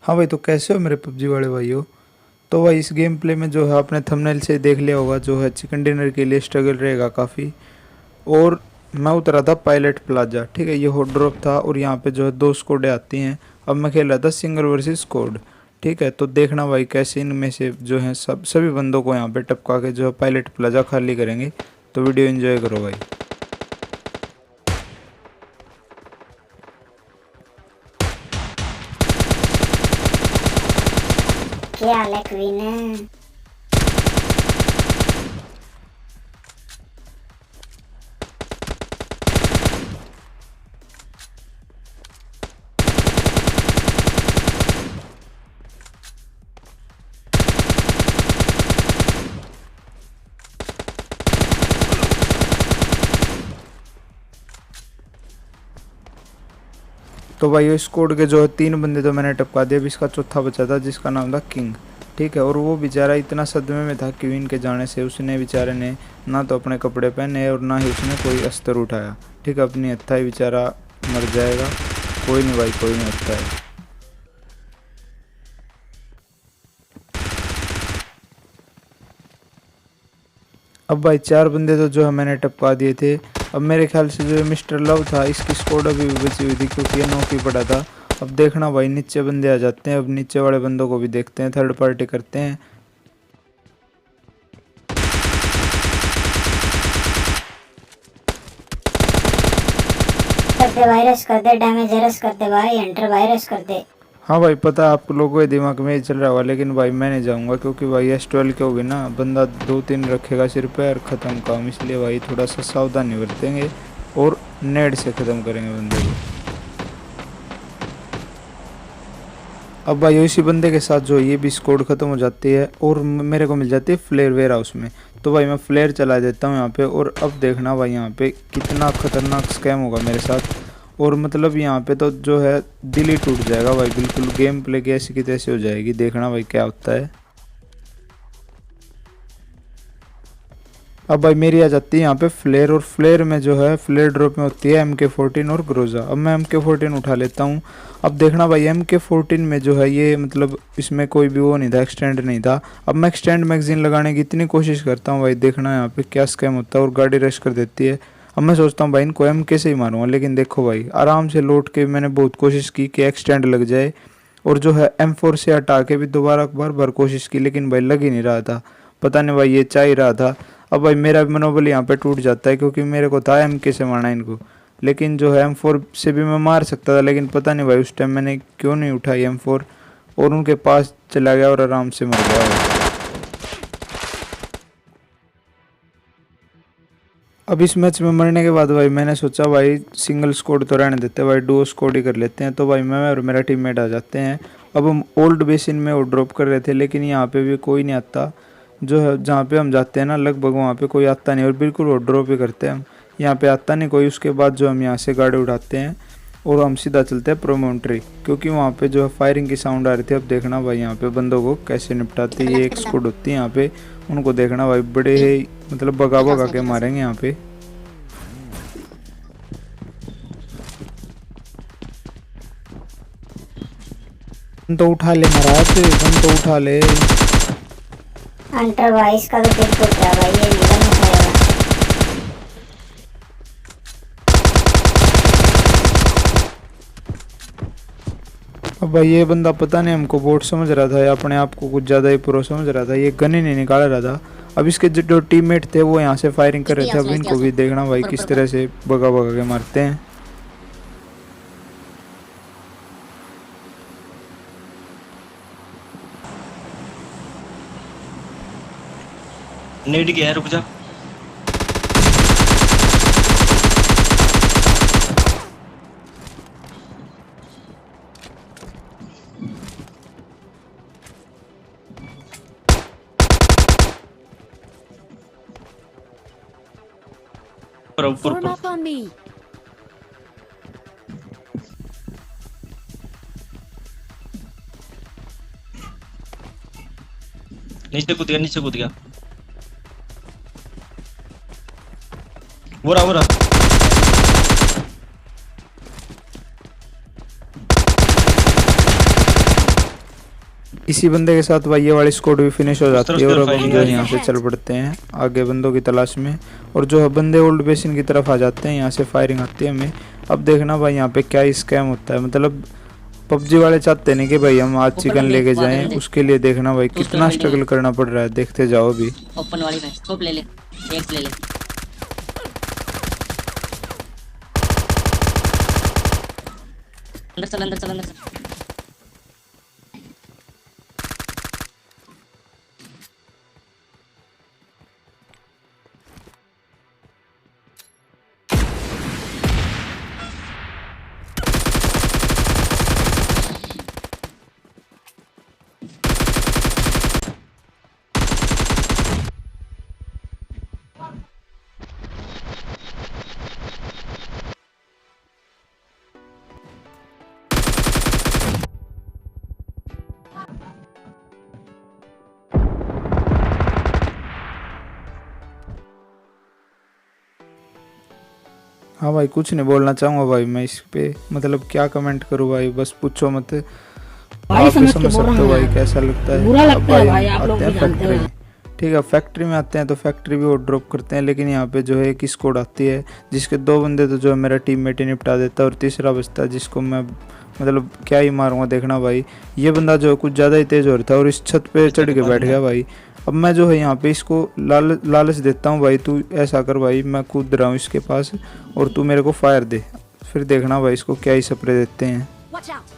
हाँ भाई, तो कैसे हो मेरे पबजी वाले भाइयों। तो भाई इस गेम प्ले में जो है आपने थंबनेल से देख लिया होगा, जो है चिकन डिनर के लिए स्ट्रगल रहेगा काफ़ी। और मैं उतरा था पायलट प्लाजा, ठीक है, ये हॉट ड्रॉप था और यहाँ पे जो है 2 स्क्वाडें आती हैं। अब मैं खेल रहा था सिंगल वर्सेस स्क्वाड, ठीक है। तो देखना भाई कैसे इनमें से जो है सभी बंदों को यहाँ पे टपका के जो है पायलट प्लाजा खाली करेंगे। तो वीडियो एंजॉय करो भाई। क्या हाल है क्वीन। तो भाई इस स्क्वाड के जो है 3 बंदे तो मैंने टपका दिया। अभी इसका चौथा बचा था जिसका नाम था किंग, ठीक है। और वो बेचारा इतना सदमे में था क्वीन के जाने से, उसने बेचारे ने ना तो अपने कपड़े पहने और ना ही उसने कोई अस्तर उठाया, ठीक है। अपनी हत्या ही बेचारा मर जाएगा। कोई नहीं भाई, कोई नहीं हत्या है। अब भाई 4 बंदे तो जो है मैंने टपका दिए थे। अब मेरे ख्याल से जो मिस्टर लव था, इसकी स्क्वाड अभी भी बची हुई थी क्योंकि ये नौकी पड़ा था। अब देखना भाई नीचे बंदे आ जाते हैं। अब नीचे वाले बंदों को भी देखते हैं, थर्ड पार्टी करते हैं। कर दे वायरस, कर दे डैमेज रस, कर दे भाई एंटर वायरस कर दे। हाँ भाई, पता है आप लोगों के दिमाग में ये चल रहा होगा, लेकिन भाई मैं नहीं जाऊँगा क्योंकि भाई S12 के होगी ना, बंदा 2-3 रखेगा सिर पे और ख़त्म काम। इसलिए भाई थोड़ा सा सावधानी बरतेंगे और नेट से ख़त्म करेंगे बंदे को। अब भाई इसी बंदे के साथ जो ये भी स्कोर ख़त्म हो जाती है और मेरे को मिल जाती है फ्लेयर वेयर हाउस में। तो भाई मैं फ्लेयर चला देता हूँ यहाँ पे। और अब देखना भाई यहाँ पे कितना ख़तरनाक स्कैम होगा मेरे साथ। और मतलब यहाँ पे तो जो है दिल ही टूट जाएगा भाई, बिल्कुल गेम प्ले की ऐसी की तैसी हो जाएगी। देखना भाई क्या होता है। अब भाई मेरी आ जाती है यहाँ पे फ्लेयर, और फ्लेयर में जो है फ्लेयर ड्रॉप में होती है MK14 और ग्रोजा। अब मैं MK14 उठा लेता हूँ। अब देखना भाई MK14 में जो है ये मतलब इसमें कोई भी वो नहीं था, एक्सटेंड नहीं था। अब मैं एक्सटेंड मैगजीन लगाने की इतनी कोशिश करता हूँ भाई, देखना यहाँ पे क्या स्कैम होता है और गाड़ी रश कर देती है। अब मैं सोचता हूँ भाई इनको MK से ही मारूंगा, लेकिन देखो भाई आराम से लौट के मैंने बहुत कोशिश की कि एक्सटेंड लग जाए। और जो है M4 से हटा के भी दोबारा बार बार कोशिश की, लेकिन भाई लग ही नहीं रहा था। पता नहीं भाई ये चाह ही रहा था। अब भाई मेरा भी मनोबल यहाँ पे टूट जाता है क्योंकि मेरे को था MK से मारना इनको, लेकिन जो है M4 से भी मैं मार सकता था। लेकिन पता नहीं भाई उस टाइम मैंने क्यों नहीं उठाई M4 और उनके पास चला गया और आराम से मर गया भाई। अब इस मैच में मरने के बाद भाई मैंने सोचा भाई सिंगल स्क्वाड तो रहने देते हैं भाई, डुओ स्क्वाड ही कर लेते हैं। तो भाई मैं और मेरा टीममेट आ जाते हैं। अब हम ओल्ड बेसिन में वो ड्रॉप कर रहे थे, लेकिन यहाँ पे भी कोई नहीं आता। जो है जहाँ पे हम जाते हैं ना, लगभग वहाँ पे कोई आता नहीं और बिल्कुल वो ड्रॉप ही करते हैं हम। यहाँ पे आता नहीं कोई। उसके बाद जो हम यहाँ से गाड़ी उठाते हैं और हम सीधा चलते हैं प्रोमोन्ट्री, क्योंकि वहाँ पे जो है फायरिंग की साउंड आ रही थी। अब देखना भाई यहाँ पे बंदों को कैसे निपटाती है। ये एक स्क्वाड होती है यहाँ पे, उनको देखना भाई बड़े ही मतलब भगा भगा के मारेंगे यहाँ पे। तो उठा ले महाराज, तुम तो उठा ले। एंटर भाई इसका तो दिल टूट रहा भाई, ये निकल नहीं पाएगा। अब भाई ये बंदा पता नहीं हमको बोट समझ रहा था या अपने आप को कुछ ज़्यादा ही प्रो समझ रहा था, ये गन ही नहीं निकाल रहा था। अब इसके जो टीममेट थे वो यहाँ से फायरिंग कर रहे थे। अब इनको भी देखना भाई किस तरह से भगा भगा के मारते हैं। नेट गया है, रुक जा। ऊपर Form ऊपर up on me. नीचे कूद गया, नीचे कूद गया। वो रहा, वो रहा। इसी बंदे के साथ भाई ये वाली स्क्वाड भी फिनिश हो जाती है और अब हम firing जो आ है रही है। यहाँ से चल पड़ते हैं आगे बंदों की तलाश में। और जो है बंदे ओल्ड बेसिन की तरफ आ जाते हैं, यहाँ से फायरिंग आती है हमें। अब देखना भाई यहाँ पे क्या स्कैम होता है, मतलब पबजी वाले चाहते नहीं कि भाई हम आज ऊपर चिकन में लेके बादल जाएं, दे। उसके लिए देखना भाई तो उसके कितना बाद स्ट्रगल करना पड़ रहा है, देखते जाओ अभी। ओपन वाली में स्कोप ले ले, एक ले ले। अंदर चल, अंदर चल, अंदर चल। हाँ भाई कुछ नहीं बोलना चाहूँगा भाई मैं इस पे, मतलब क्या कमेंट करूँ भाई, बस पूछो मत। भाई आप भी समझ के समझ बोल सकते रहा हो हूँ भाई मैं। कैसा लगता है। बुरा अब लगता है भाई, हम आप लोग आते भी हैं जानते फैक्ट्री हो। में। ठीक है फैक्ट्री में आते हैं तो फैक्ट्री भी वो ड्रॉप करते हैं, लेकिन यहाँ पे जो है एक स्क्वाड आती है जिसके 2 बंदे तो जो है मेरा टीममेट ही निपटा देता है और तीसरा बचता है जिसको मैं मतलब क्या ही मारूंगा। देखना भाई ये बंदा जो है कुछ ज़्यादा ही तेज़ हो रहा था और इस छत पे चढ़ के बैठ गया भाई। अब मैं जो है यहाँ पे इसको लालच देता हूँ भाई, तू ऐसा कर भाई, मैं कूद रहा हूँ इसके पास और तू मेरे को फायर दे, फिर देखना भाई इसको क्या ही स्प्रे देते हैं। Watch out!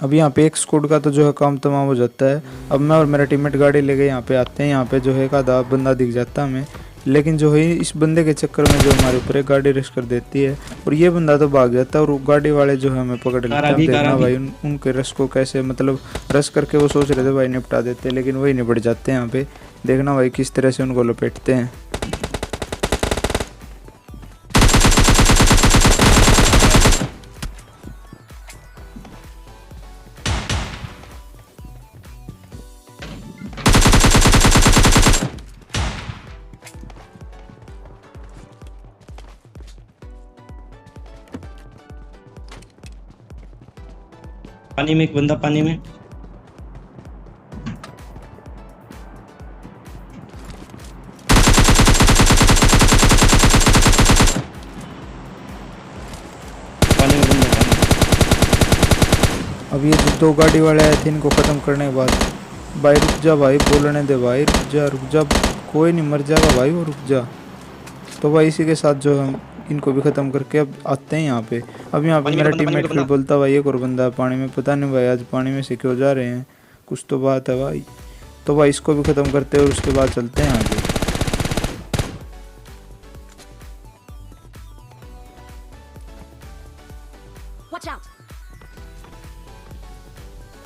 अब यहाँ पे एक स्क्वाड का तो जो है काम तमाम हो जाता है। अब मैं और मेरा टीममेट गाड़ी लेके यहाँ पे आते हैं, यहाँ पे जो है एक आधा बंदा दिख जाता है हमें, लेकिन जो है इस बंदे के चक्कर में जो हमारे ऊपर एक गाड़ी रश कर देती है और ये बंदा तो भाग जाता है और वो गाड़ी वाले जो है हमें पकड़ लेते हैं। अब देखना भाई उनके रश को कैसे, मतलब रश करके वो सोच रहे थे भाई निपटा देते, लेकिन वही निपट जाते हैं यहाँ पे। देखना भाई किस तरह से उनको लपेटते हैं। पानी में एक बंदा, पानी में। पानी में बंदा, पानी में। अब ये जो 2 गाड़ी वाले आए थे इनको ख़त्म करने के बाद भाई रुक जा भाई, बोलने दे भाई, रुक जा, कोई नहीं मर जाएगा भाई वो, रुक जा। तो भाई इसी के साथ जो हम इनको भी ख़त्म करके अब आते हैं यहाँ पे। अब यहाँ पे पानी में मेरा बंदा, पानी में टीममेट फिर बंदा। बोलता भाई एक और बंदा है पानी में, पता नहीं भाई आज पानी में से क्यों जा रहे हैं, कुछ तो बात है भाई। तो भाई इसको भी ख़त्म करते हैं और उसके बाद चलते हैं आगे। Watch out!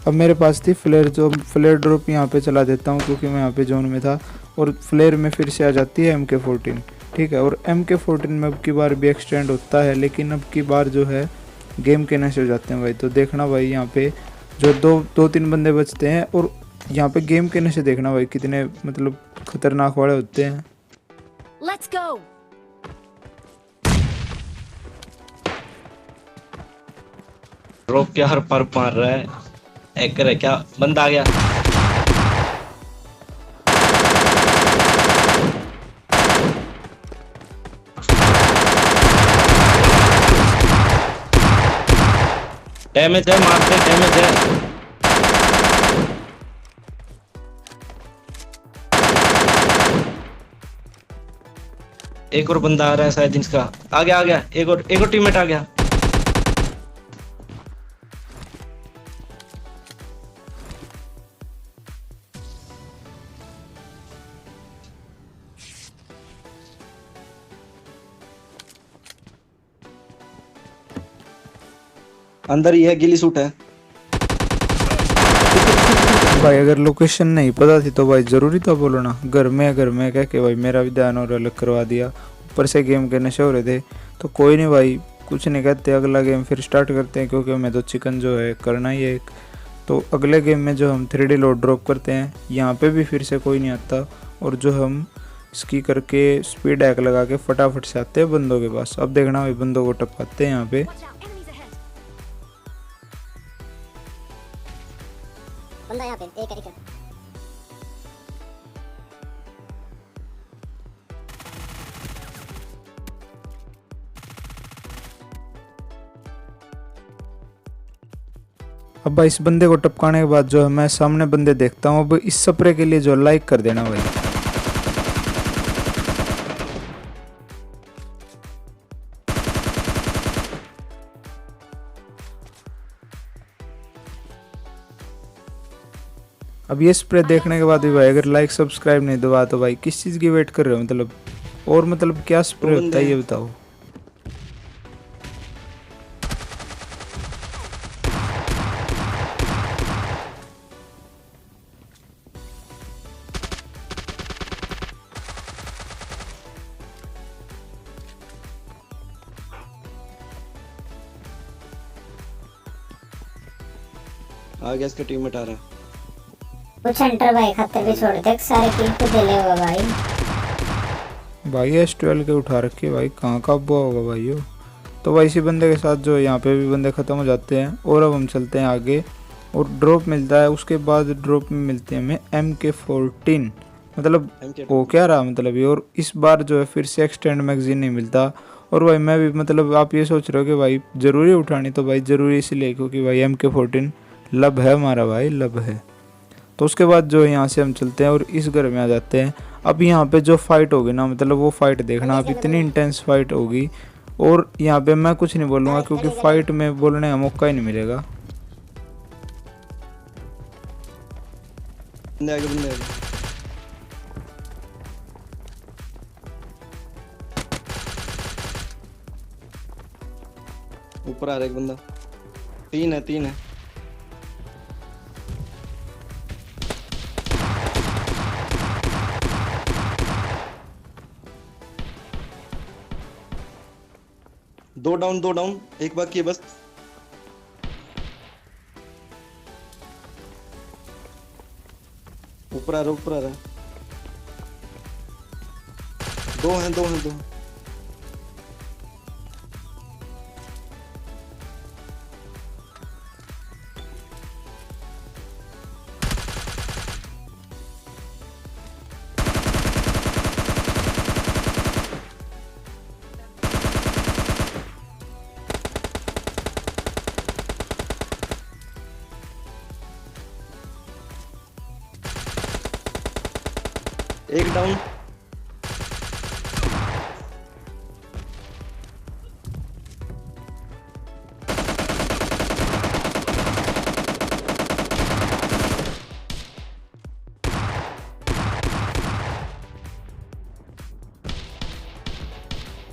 अब मेरे पास थी फ्लेयर, जो फ्लेयर ड्रॉप यहाँ पे चला देता हूँ क्योंकि मैं यहाँ पे जोन में था, और फ्लेयर में फिर से आ जाती है MK14। ठीक है, और MK14 में अब की बार भी एक्सटेंड होता है, लेकिन अब की बार जो है गेम के नशे हो जाते हैं भाई। तो देखना भाई यहाँ पे जो 2-3 बंदे बचते हैं और यहाँ पे गेम के नशे देखना भाई कितने मतलब खतरनाक वाले होते हैं। Let's go! ड्रॉप क्या हर पर मार रहा है, हैकर है क्या? बंदा आ गया। डैमेज है, मारते डैमेज है। एक और बंदा आ रहा है शायद जिसका, आ गया एक और टीममेट आ गया। अंदर ही है, गिली सूट है। भाई अगर लोकेशन नहीं पता थी तो भाई ज़रूरी था बोलना, घर में कह के भाई मेरा भी ध्यान और अलग करवा दिया। ऊपर से गेम के नशे हो रहे थे, तो कोई नहीं भाई कुछ नहीं कहते, अगला गेम फिर स्टार्ट करते हैं क्योंकि हमें तो चिकन जो है करना ही है एक। तो अगले गेम में जो हम 3D लोड ड्रॉप करते हैं, यहाँ पे भी फिर से कोई नहीं आता और जो हम इसकी करके स्पीड हैक लगा के फटाफट से आते हैं बंदों के पास। अब देखना भाई बंदों को टपकाते हैं यहाँ पे। Watch out, enemies ahead. बंदा यहाँ पे एक है। अब भाई इस बंदे को टपकाने के बाद जो है मैं सामने बंदे देखता हूँ। अब इस स्प्रे के लिए जो लाइक कर देना भाई। अब ये स्प्रे देखने के बाद भी भाई अगर लाइक सब्सक्राइब नहीं दबा तो भाई किस चीज़ की वेट कर रहे हो मतलब। और मतलब क्या स्प्रे होता है ये बताओ। आ गया, इसका टीममेट आ रहा है। कुछ एंटर भाई खतरे पे छोड़ दे, सारे किल तो दिले होगा भाई। भाई S12 के उठा रखे भाई, कहाँ का बुआ होगा भाई यो। तो भाई इसी बंदे के साथ जो यहाँ पे भी बंदे ख़त्म हो जाते हैं। और अब हम चलते हैं आगे और ड्रॉप मिलता है। उसके बाद ड्रॉप में मिलती है हमें MK14 मतलब वो क्या रहा मतलब ये। और इस बार जो है फिर से एक्सटेंड मैगजीन नहीं मिलता। और भाई मैं भी मतलब आप ये सोच रहे हो कि भाई ज़रूरी उठानी, तो भाई ज़रूरी इसलिए क्योंकि भाई MK14 लब है हमारा भाई, लब है। तो उसके बाद जो है यहाँ से हम चलते हैं और इस घर में आ जाते हैं। अब यहाँ पे जो फाइट होगी ना मतलब वो फाइट देखना आप, इतनी इंटेंस फाइट होगी। और यहाँ पे मैं कुछ नहीं बोलूँगा क्योंकि फाइट में बोलने का मौका ही नहीं मिलेगा। बंदे आगे, बंदे आगे। ऊपर आ रहा है एक बंदा। तीन है। दो डाउन, एक बाकी है बस। ऊपर आ रहा है। दो हैं। एक डाउन।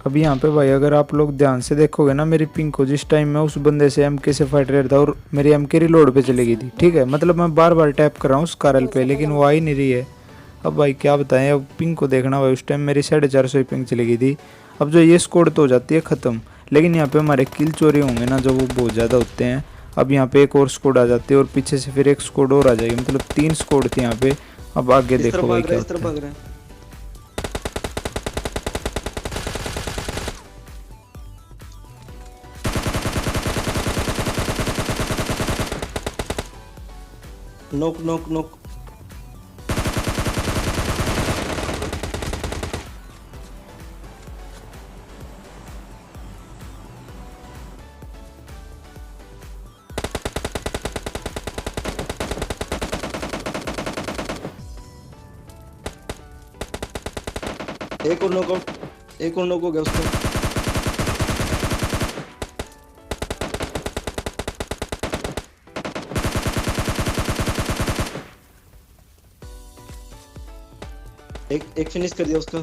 अब यहाँ पे भाई अगर आप लोग ध्यान से देखोगे ना मेरी पिंक को, जिस टाइम मैं उस बंदे से MK से फाइट रहा था और मेरी MK रिलोड पे चली गई थी, ठीक है। मतलब मैं बार बार टैप कर रहा हूँ उस कारल पे लेकिन वो आ ही नहीं रही है। अब भाई क्या बताएं, अब पिंक को देखना भाई उस टाइम मेरी 450 पिंक चली गई थी। अब जो ये स्कोर तो हो जाती है ख़त्म, लेकिन यहाँ पे हमारे किल चोरी होंगे ना जो वो बहुत ज़्यादा होते हैं। अब यहाँ पे एक और स्कोर आ जाती है और पीछे से फिर एक स्कोर और आ जाएगी, मतलब 3 स्कोर थे यहाँ पे। अब आगे देखो भाई क्या होता है। नोक। एक और नॉक हो गया उसका। एक फिनिश कर दिया उसका।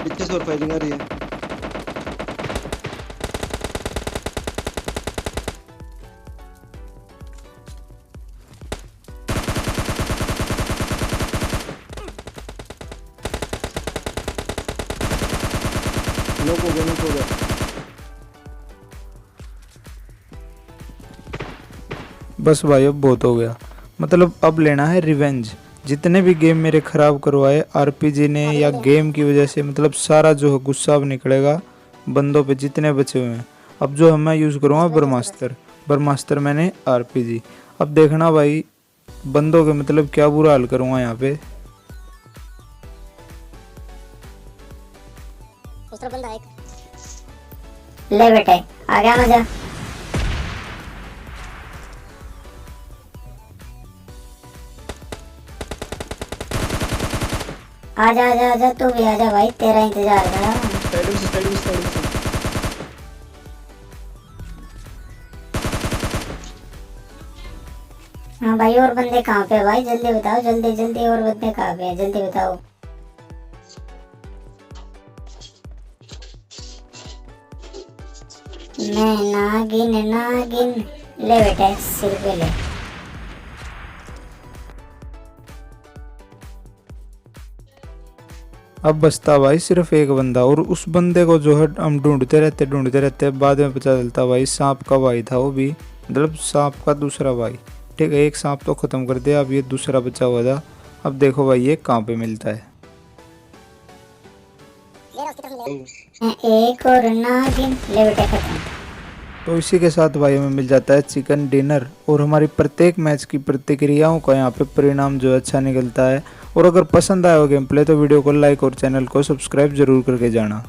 पीछे से और फायरिंग आ रही है। नॉक हो गया। बस भाई अब बहुत हो गया, मतलब अब लेना है रिवेंज। जितने भी गेम मेरे ख़राब करवाए आरपीजी ने या गेम की वजह से, मतलब सारा जो है गुस्सा अब निकलेगा बंदों पे जितने बचे हुए हैं। अब जो है मैं यूज़ करूँगा ब्रह्मास्त्र मैंने आरपीजी। अब देखना भाई बंदों के मतलब क्या बुरा हाल करूँगा यहाँ पे। दूसरा बंदा एक ले बेटे आ गया मजा। आजा आजा आजा तू भी आजा भाई, तेरा इंतजार कर रहा हूँ। हाँ भाई और बंदे कहाँ पे है भाई, जल्दी बताओ, जल्दी जल्दी, और बंदे कहाँ पे हैं जल्दी बताओ। मैं नागिन नागिन, ले बेटे सिर पे ले। अब बचता भाई सिर्फ एक बंदा, और उस बंदे को जो है हम ढूंढते रहते बाद में पता चलता भाई सांप का भाई था वो भी, मतलब सांप का दूसरा भाई। ठीक है, एक सांप तो ख़त्म कर दिया, अब ये दूसरा बचा हुआ था। अब देखो भाई ये कहाँ पे मिलता है। एक और नागिन, ले बेटे खत्म। तो इसी के साथ भाई हमें मिल जाता है चिकन डिनर, और हमारी प्रत्येक मैच की प्रतिक्रियाओं का यहाँ पे परिणाम जो है अच्छा निकलता है। और अगर पसंद आया हो गेम प्ले तो वीडियो को लाइक और चैनल को सब्सक्राइब जरूर करके जाना।